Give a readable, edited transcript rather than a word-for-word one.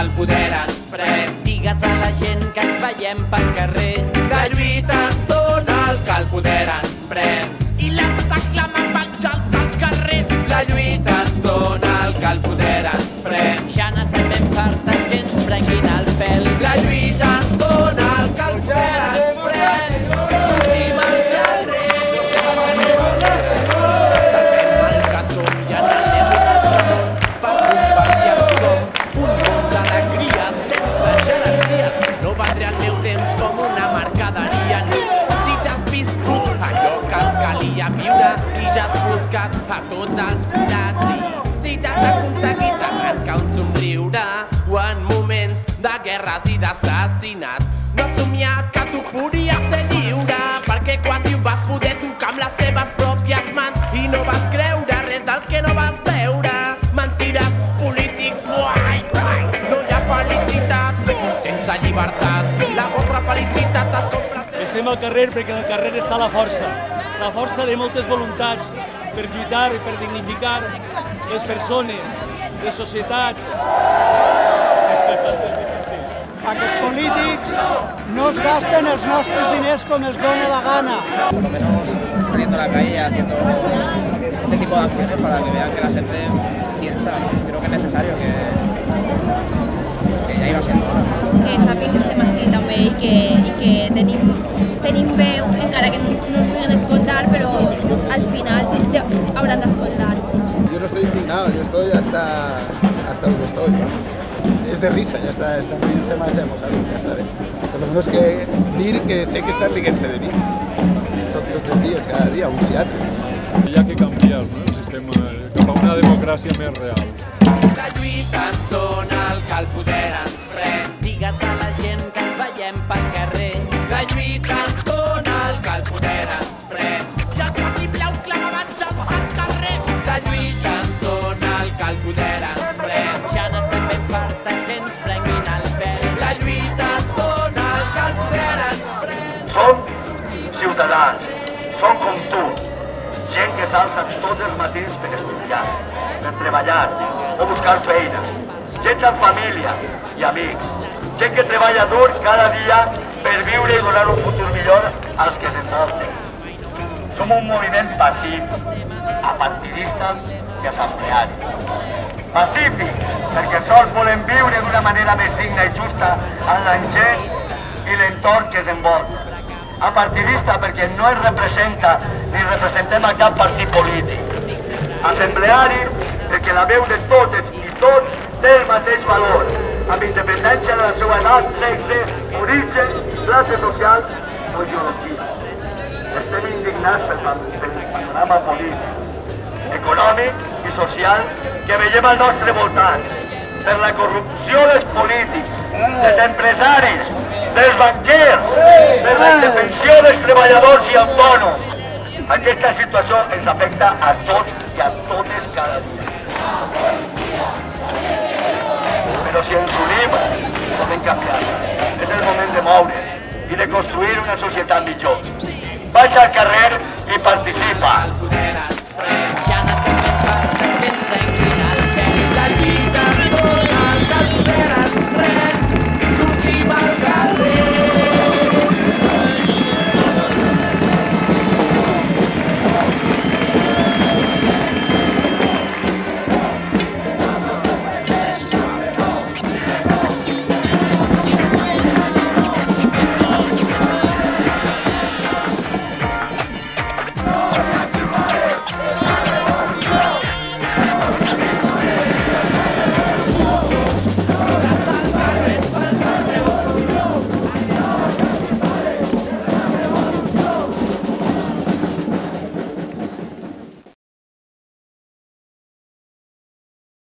El poder ens pren. Digues a la gent que ens veiem pel carrer. La lluita ens dona el que el poder ens pren. I l'ens reclamen penjals als carrers. La lluita ens dona el que el poder ens pren. Ja n'estem ben fartes que ens prenguin el pèl. La lluita ens dona el que el poder ens pren. Sortim al carrer. Saltem el que som i anem un altre món per compartir amb tothom un món d'alegries sense jerarquies. No vendré el meu temps com una mercaderia. Si ja has viscut allò que calia viure i ja has buscat a tots els forats, i si ja has aconseguit arrencar un somriure o en moments de guerres i d'assassinat no has somiat que tu podries ser lliure, perquè quasi ho vas poder tocar amb les teves pròpies mans i no vas creure res del que no vas veure. Mentides, polítics, guai, guai. No hi ha felicitat sense llibertat. La vostra felicitat es compra... Estem al carrer perquè al carrer està la força de moltes voluntats per lluitar i per dignificar les persones, les societats. Que els polítics no es gasten els nostres diners com els dona la gana. Por lo menos saliendo a la calle haciendo este tipo de acciones para que vean que la gente piensa. Creo que es necesario, que ja iba siendo hora. Que sàpiguen que estem així també i que tenim veu, encara que no ens puguin escoltar, però al final hauran d'escoltar. Yo no estoy indignado, yo estoy hasta donde estoy, ¿no? Es de risa, ya está riéndose más de ¿sabes? Ya está bien. Por lo menos que dir que sé que está riéndose de mí. Tots els dies, cada dia, un teatre. Hi ha que canviar, no? El sistema cap a una democràcia més real. La lluita ens dona el que el poder ens pren. Digues a la gent que ens veiem pel carrer. La lluita ens dona el que el poder ens pren. I el pati blau clavant als carrers. La lluita ens dona el que el poder ens pren. Ja n'estem ben fartes que ens prenguin el pèl. La lluita ens dona el que el poder ens pren. Som ciutadans, som com tu, gent que s'alça tots els matins per estudiar, per treballar o buscar feina, gent amb família i amics, gent que treballa dur cada dia per viure i donar un futur millor als que s'envolten. Som un moviment pacífic, apartidista i assembleari. Pacífic, perquè sols volem viure d'una manera més digna i justa en la gent i l'entorn que ens envolta. Apartidista, perquè no es representa ni representem a cap partit polític. Assembleari, perquè la veu de totes i tots té el mateix valor, amb independència de la seva edat, sexe, origen, classe social o ideologia. Estem indignats pel panorama polític, econòmic i social que veiem al nostre voltant, per la corrupció dels polítics, dels empresaris, dels banquers, per la indefensió dels treballadors i autònoms. Aquesta situació ens afecta a tots i a totes cada dia. Però si ens unim, podem canviar. És el moment de moure's i de construir una societat millor. Baixa al carrer i participa.